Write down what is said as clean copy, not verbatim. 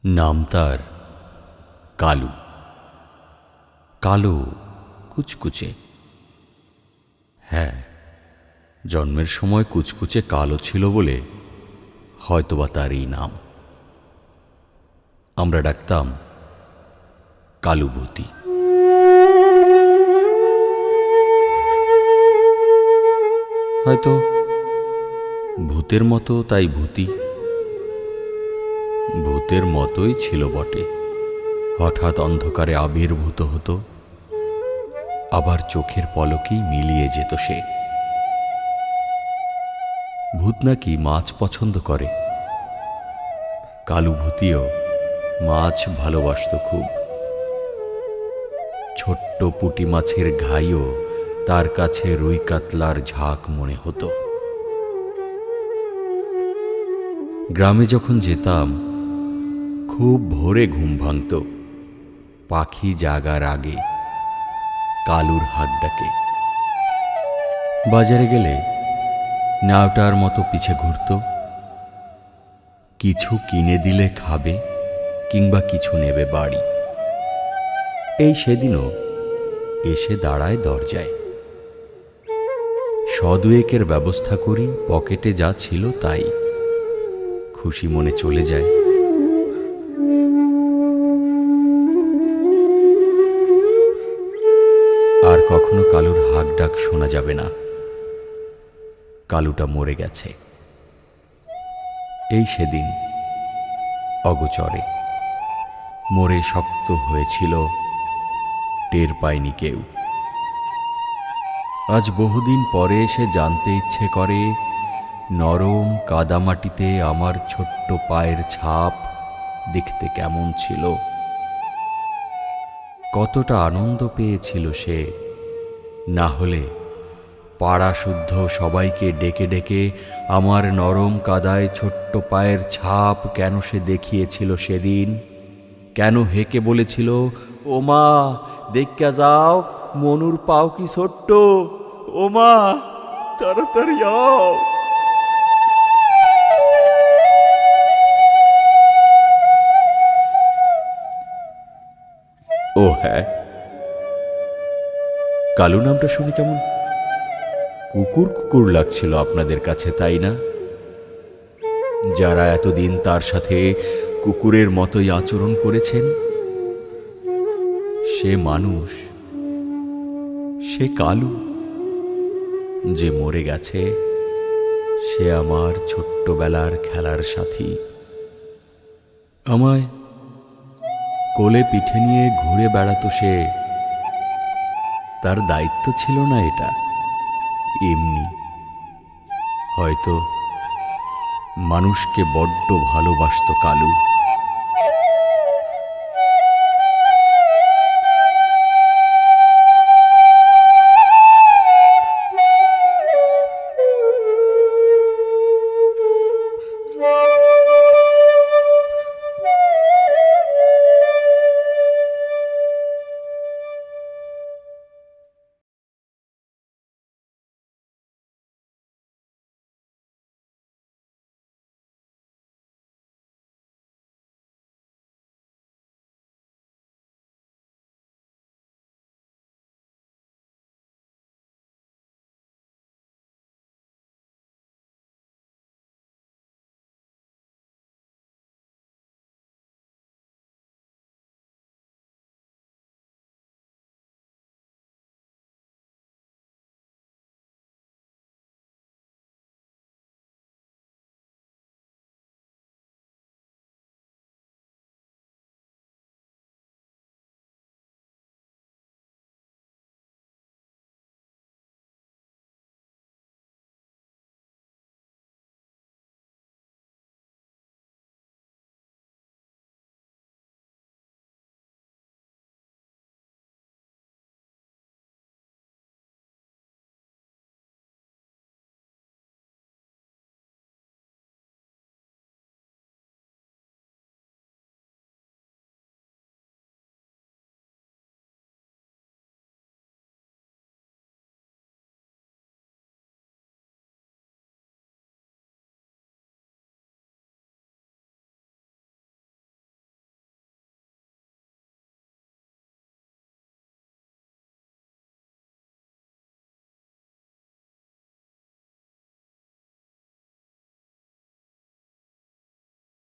নাম তার কালু। কালো কুচকুচে। হ্যাঁ, জন্মের সময় কুচকুচে কালো ছিল বলে হয়তোবা তার এই নাম। আমরা ডাকতাম কালুভূতি। হয়তো ভূতের মতো, তাই ভূতি। ভূতের মতোই ছিল বটে। হঠাৎ অন্ধকারে আবির্ভূত হতো, আবার চোখের পলকেই মিলিয়ে যেত সে। ভূত নাকি মাছ পছন্দ করে। কালুভূতিও মাছ ভালোবাসত খুব। ছোট্ট পুঁটি মাছের ঘাইও তার কাছে রুই কাতলার ঝাঁক মনে হতো। গ্রামে যখন যেতাম, খুব ভোরে ঘুম ভাঙত। পাখি জাগার আগে কালুর হাক ডাকে। বাজারে গেলে নাওটার মতো পিছে ঘুরত। কিছু কিনে দিলে খাবে, কিংবা কিছু নেবে বাড়ি। এই সেদিনও এসে দাঁড়ায় দরজায়। সদুয়েকের ব্যবস্থা করি, পকেটে যা ছিল তাই। খুশি মনে চলে যায়। আর কখনো কালুর হাক ডাক শোনা যাবে না। কালুটা মরে গেছে। এই সেদিন অগোচরে মরে শক্ত হয়েছিল, টের পায়নি কেউ। আজ বহুদিন পরে এসে জানতে ইচ্ছে করে, নরম কাদামাটিতে আমার ছোট্ট পায়ের ছাপ দেখতে কেমন ছিল। কতটা আনন্দ পেয়েছিল সে। না হলে পাড়া শুদ্ধ সবাইকে ডেকে ডেকে আমার নরম কাদায় ছোট্ট পায়ের ছাপ কেন সে দেখিয়েছিল সেদিন। কেন হেঁকে বলেছিল, ও মা দেখ্যা যাও, মনুর পাও কি ছোট্ট, ও মা তাড়াতাড়ি আও। ও হ্যাঁ, কালু নামটা শুনে কেমন কুকুর কুকুর লাগছিল আপনাদের কাছে, তাই না? যারা এতদিন তার সাথে কুকুরের মতোই আচরণ করেছেন, সে মানুষ, সে কালু যে মরে গেছে। সে আমার ছোট্টবেলার খেলার সাথী। আমায় কোলে পিঠে নিয়ে ঘুরে বেড়াতো সে। তার দায়িত্ব ছিল না এটা, এমনি। হয়তো মানুষকে বড্ড ভালোবাসত কালু।